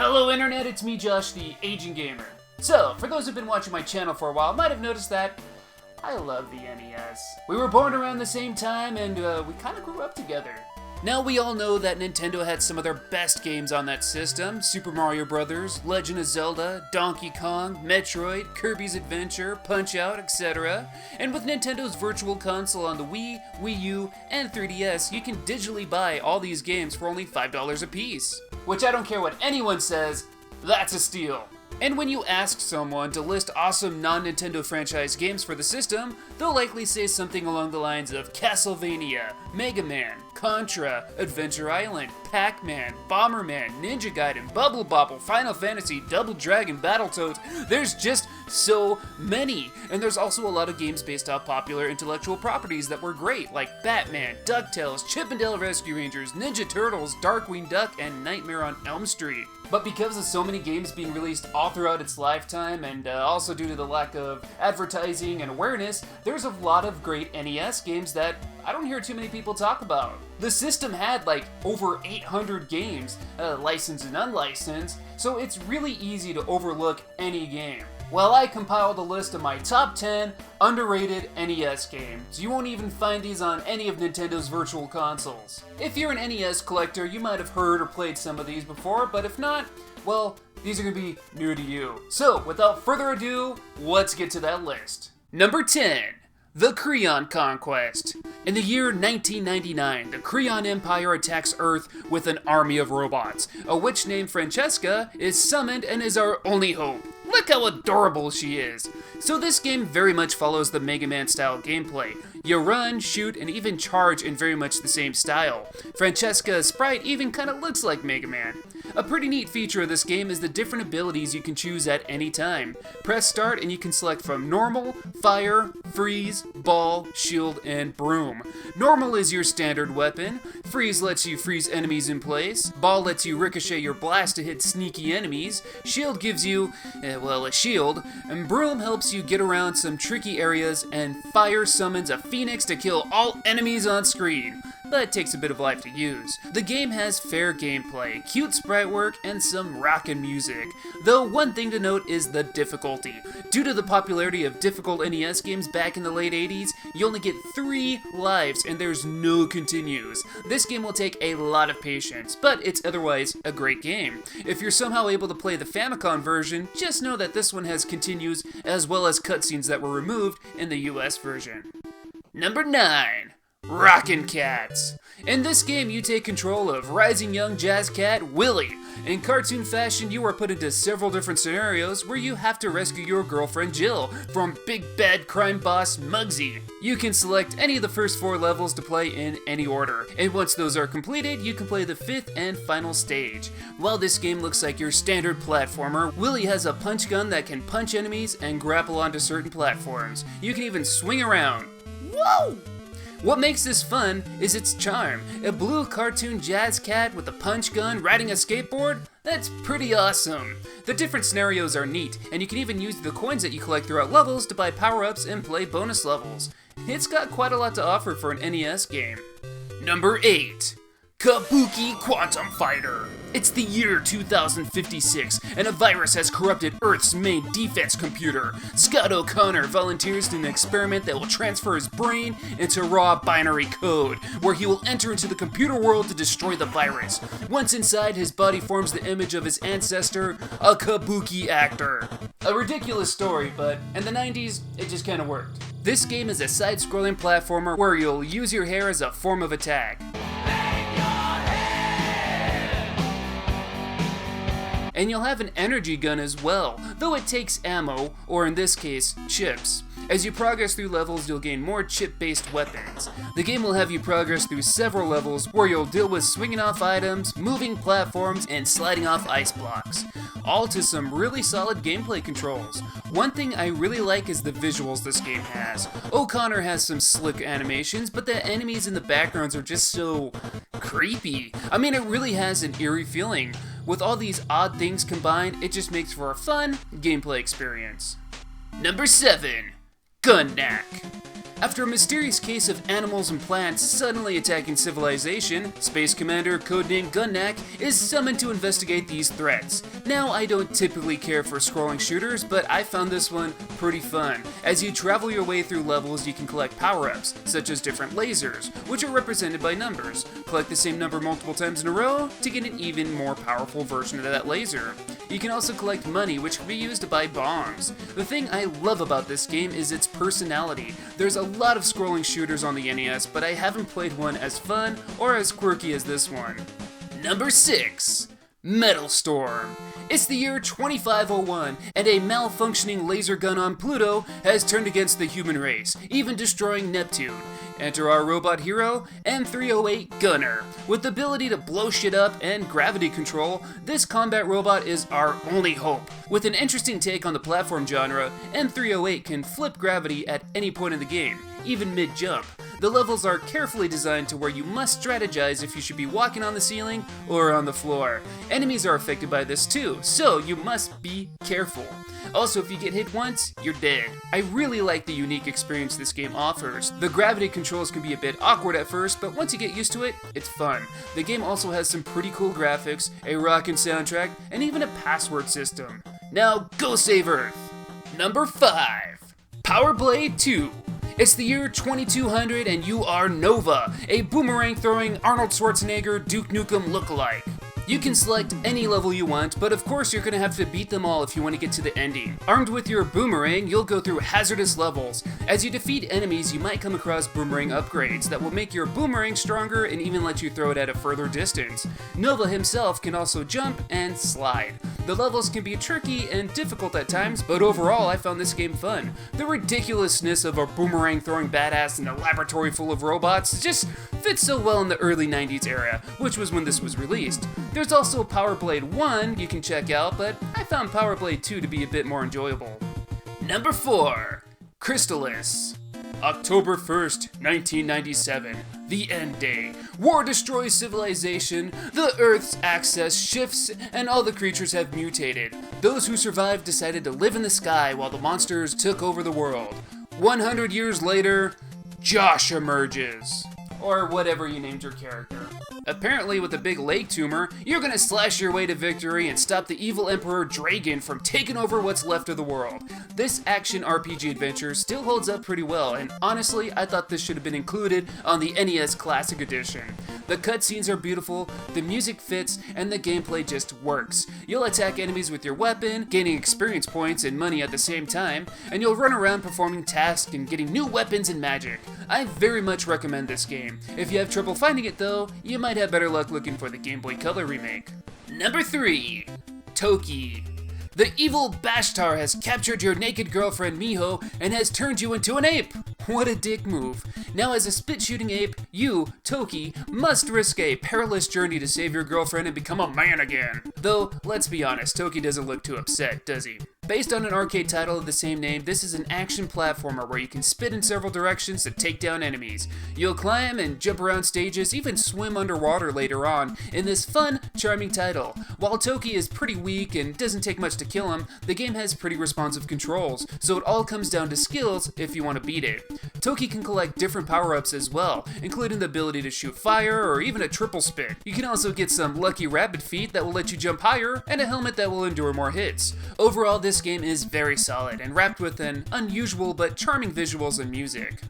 Hello Internet, it's me Josh, the Aging Gamer. So, for those who've been watching my channel for a while, might have noticed that I love the NES. We were born around the same time and we kinda grew up together. Now we all know that Nintendo had some of their best games on that system: Super Mario Bros., Legend of Zelda, Donkey Kong, Metroid, Kirby's Adventure, Punch-Out, etc. And with Nintendo's Virtual Console on the Wii, Wii U, and 3DS, you can digitally buy all these games for only $5 a piece. Which, I don't care what anyone says, that's a steal. And when you ask someone to list awesome non-Nintendo franchise games for the system, they'll likely say something along the lines of Castlevania, Mega Man, Contra, Adventure Island, Pac-Man, Bomberman, Ninja Gaiden, Bubble Bobble, Final Fantasy, Double Dragon, Battletoads. There's just so many. And there's also a lot of games based off popular intellectual properties that were great, like Batman, DuckTales, Chip 'n Dale Rescue Rangers, Ninja Turtles, Darkwing Duck, and Nightmare on Elm Street. But because of so many games being released all throughout its lifetime, and also due to the lack of advertising and awareness, there's a lot of great NES games that I don't hear too many people talk about. The system had like over 800 games, licensed and unlicensed, so it's really easy to overlook any game. Well, I compiled a list of my top 10 underrated NES games. You won't even find these on any of Nintendo's virtual consoles. If you're an NES collector, you might have heard or played some of these before, but if not, well, these are gonna be new to you. So, without further ado, let's get to that list. Number 10. The Creon Conquest. In the year 1999, the Creon Empire attacks Earth with an army of robots. A witch named Francesca is summoned and is our only hope. Look how adorable she is! So this game very much follows the Mega Man style gameplay. You run, shoot, and even charge in very much the same style. Francesca's sprite even kinda looks like Mega Man. A pretty neat feature of this game is the different abilities you can choose at any time. Press start and you can select from normal, fire, freeze, ball, shield, and broom. Normal is your standard weapon, freeze lets you freeze enemies in place, ball lets you ricochet your blast to hit sneaky enemies, shield gives you, a shield, and broom helps you get around some tricky areas, and fire summons a phoenix to kill all enemies on screen. But it takes a bit of life to use. The game has fair gameplay, cute sprite work, and some rockin' music. Though one thing to note is the difficulty. Due to the popularity of difficult NES games back in the late 80s, you only get 3 lives and there's no continues. This game will take a lot of patience, but it's otherwise a great game. If you're somehow able to play the Famicom version, just know that this one has continues as well as cutscenes that were removed in the US version. Number 9. Rockin Cats. In this game, you take control of rising young jazz cat Willie. In cartoon fashion, you are put into several different scenarios where you have to rescue your girlfriend Jill from big bad crime boss Muggsy. You can select any of the first 4 levels to play in any order, and once those are completed, you can play the 5th and final stage. While this game looks like your standard platformer, Willie has a punch gun that can punch enemies and grapple onto certain platforms. You can even swing around. Whoa! What makes this fun is its charm. A blue cartoon jazz cat with a punch gun riding a skateboard? That's pretty awesome. The different scenarios are neat, and you can even use the coins that you collect throughout levels to buy power-ups and play bonus levels. It's got quite a lot to offer for an NES game. Number 8. Kabuki Quantum Fighter. It's the year 2056, and a virus has corrupted Earth's main defense computer. Scott O'Connor volunteers to an experiment that will transfer his brain into raw binary code, where he will enter into the computer world to destroy the virus. Once inside, his body forms the image of his ancestor, a Kabuki actor. A ridiculous story, but in the 90s, it just kinda worked. This game is a side-scrolling platformer where you'll use your hair as a form of attack. And you'll have an energy gun as well, though it takes ammo, or in this case, chips. As you progress through levels, you'll gain more chip-based weapons. The game will have you progress through several levels where you'll deal with swinging off items, moving platforms, and sliding off ice blocks. All to some really solid gameplay controls. One thing I really like is the visuals this game has. O'Connor has some slick animations, but the enemies in the backgrounds are just so creepy. I mean, it really has an eerie feeling. With all these odd things combined, it just makes for a fun gameplay experience. Number 7. Good Knack. After a mysterious case of animals and plants suddenly attacking civilization, Space Commander, codenamed Good Knack, is summoned to investigate these threats. Now, I don't typically care for scrolling shooters, but I found this one pretty fun. As you travel your way through levels, you can collect power-ups, such as different lasers, which are represented by numbers. Collect the same number multiple times in a row to get an even more powerful version of that laser. You can also collect money, which can be used to buy bombs. The thing I love about this game is its personality. There's a lot of scrolling shooters on the NES, but I haven't played one as fun or as quirky as this one. Number 6. Metal Storm. It's the year 2501, and a malfunctioning laser gun on Pluto has turned against the human race, even destroying Neptune. Enter our robot hero, M308 Gunner. With the ability to blow shit up and gravity control, this combat robot is our only hope. With an interesting take on the platform genre, M308 can flip gravity at any point in the game, even mid-jump. The levels are carefully designed to where you must strategize if you should be walking on the ceiling or on the floor. Enemies are affected by this too, so you must be careful. Also, if you get hit once, you're dead. I really like the unique experience this game offers. The gravity controls can be a bit awkward at first, but once you get used to it, it's fun. The game also has some pretty cool graphics, a rockin' soundtrack, and even a password system. Now, go save Earth! Number 5. Power Blade 2. It's the year 2200 and you are Nova, a boomerang-throwing Arnold Schwarzenegger Duke Nukem lookalike. You can select any level you want, but of course you're gonna have to beat them all if you want to get to the ending. Armed with your boomerang, you'll go through hazardous levels. As you defeat enemies, you might come across boomerang upgrades that will make your boomerang stronger and even let you throw it at a further distance. Nova himself can also jump and slide. The levels can be tricky and difficult at times, but overall I found this game fun. The ridiculousness of a boomerang-throwing badass in a laboratory full of robots just fits so well in the early 90s era, which was when this was released. There's also Power Blade 1 you can check out, but I found Power Blade 2 to be a bit more enjoyable. Number 4. Crystalis. October 1st, 1997. The end day. War destroys civilization, the Earth's axis shifts, and all the creatures have mutated. Those who survived decided to live in the sky while the monsters took over the world. 100 years later, Josh emerges. Or whatever you named your character. Apparently, with a big leg tumor, you're gonna slash your way to victory and stop the evil Emperor Dragon from taking over what's left of the world. This action RPG adventure still holds up pretty well, and honestly, I thought this should have been included on the NES Classic Edition. The cutscenes are beautiful, the music fits, and the gameplay just works. You'll attack enemies with your weapon, gaining experience points and money at the same time, and you'll run around performing tasks and getting new weapons and magic. I very much recommend this game. If you have trouble finding it though, you might have better luck looking for the Game Boy Color remake. Number 3. Toki. The evil Bashtar has captured your naked girlfriend Miho and has turned you into an ape! What a dick move. Now as a spit-shooting ape, you, Toki, must risk a perilous journey to save your girlfriend and become a man again. Though, let's be honest, Toki doesn't look too upset, does he? Based on an arcade title of the same name, this is an action platformer where you can spit in several directions to take down enemies. You'll climb and jump around stages, even swim underwater later on, in this fun, charming title. While Toki is pretty weak and doesn't take much to kill him, the game has pretty responsive controls, so it all comes down to skills if you want to beat it. Toki can collect different power-ups as well, including the ability to shoot fire or even a triple spit. You can also get some lucky rabbit feet that will let you jump higher, and a helmet that will endure more hits. Overall, this game is very solid and wrapped with an unusual but charming visuals and music.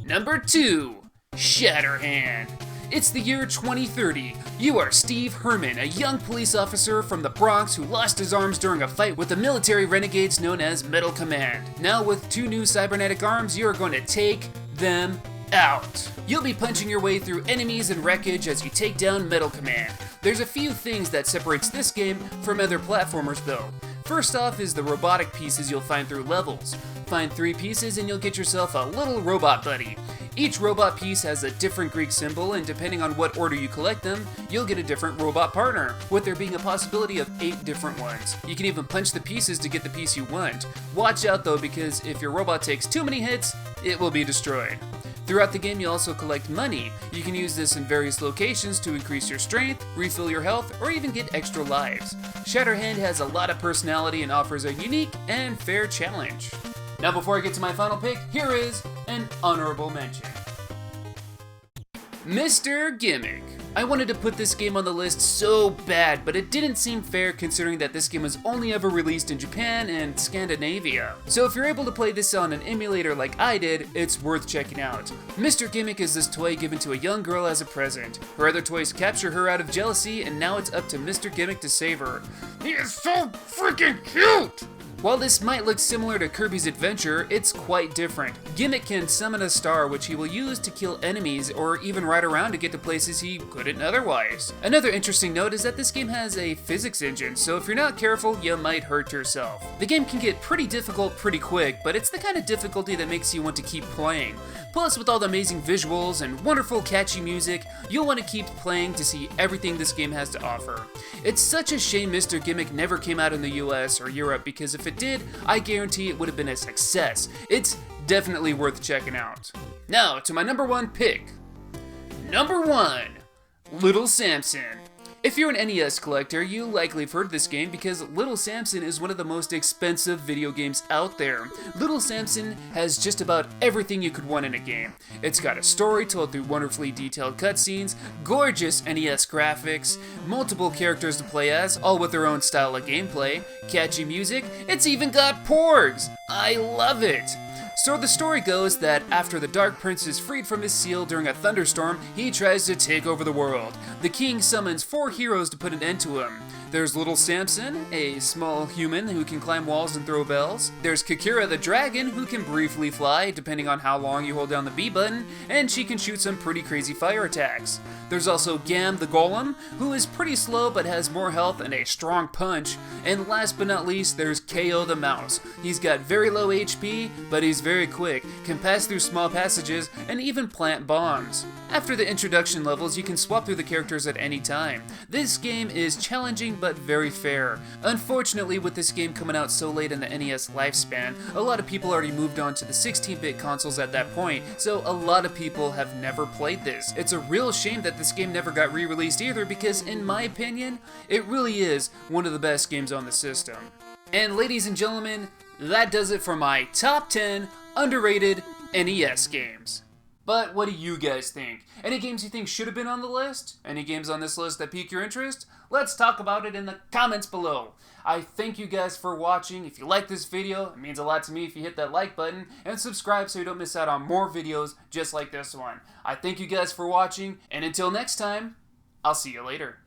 Number 2. Shatterhand. It's the year 2030. You are Steve Herman, a young police officer from the Bronx who lost his arms during a fight with the military renegades known as Metal Command. Now with 2 new cybernetic arms, you are going to take them out. You'll be punching your way through enemies and wreckage as you take down Metal Command. There's a few things that separates this game from other platformers though. First off is the robotic pieces you'll find through levels. Find 3 pieces and you'll get yourself a little robot buddy. Each robot piece has a different Greek symbol, and depending on what order you collect them, you'll get a different robot partner, with there being a possibility of 8 different ones. You can even punch the pieces to get the piece you want. Watch out though, because if your robot takes too many hits, it will be destroyed. Throughout the game, you also collect money. You can use this in various locations to increase your strength, refill your health, or even get extra lives. Shatterhand has a lot of personality and offers a unique and fair challenge. Now before I get to my final pick, here is an honorable mention. Mr. Gimmick. I wanted to put this game on the list so bad, but it didn't seem fair considering that this game was only ever released in Japan and Scandinavia. So if you're able to play this on an emulator like I did, it's worth checking out. Mr. Gimmick is this toy given to a young girl as a present. Her other toys capture her out of jealousy, and now it's up to Mr. Gimmick to save her. He is so freaking cute! While this might look similar to Kirby's Adventure, it's quite different. Gimmick can summon a star which he will use to kill enemies or even ride around to get to places he couldn't otherwise. Another interesting note is that this game has a physics engine, so if you're not careful, you might hurt yourself. The game can get pretty difficult pretty quick, but it's the kind of difficulty that makes you want to keep playing. Plus, with all the amazing visuals and wonderful catchy music, you'll want to keep playing to see everything this game has to offer. It's such a shame Mr. Gimmick never came out in the US or Europe, because if it did, I guarantee it would have been a success. It's definitely worth checking out. Now, to my number one pick. Number 1, Little Samson. If you're an NES collector, you likely have heard this game because Little Samson is one of the most expensive video games out there. Little Samson has just about everything you could want in a game. It's got a story told through wonderfully detailed cutscenes, gorgeous NES graphics, multiple characters to play as, all with their own style of gameplay, catchy music, it's even got porgs! I love it! So the story goes that after the Dark Prince is freed from his seal during a thunderstorm, he tries to take over the world. The king summons 4 heroes to put an end to him. There's Little Samson, a small human who can climb walls and throw bells. There's Kikira the dragon, who can briefly fly, depending on how long you hold down the B button, and she can shoot some pretty crazy fire attacks. There's also Gam the golem, who is pretty slow but has more health and a strong punch. And last but not least, there's KO the mouse. He's got very low HP, but he's very quick, can pass through small passages, and even plant bombs. After the introduction levels, you can swap through the characters at any time. This game is challenging but very fair. Unfortunately, with this game coming out so late in the NES lifespan, a lot of people already moved on to the 16-bit consoles at that point, so a lot of people have never played this. It's a real shame that this game never got re-released either, because in my opinion, it really is one of the best games on the system. And ladies and gentlemen, that does it for my top 10 underrated NES games. But what do you guys think? Any games you think should have been on the list? Any games on this list that pique your interest? Let's talk about it in the comments below. I thank you guys for watching. If you like this video, it means a lot to me if you hit that like button and subscribe so you don't miss out on more videos just like this one. I thank you guys for watching, and until next time, I'll see you later.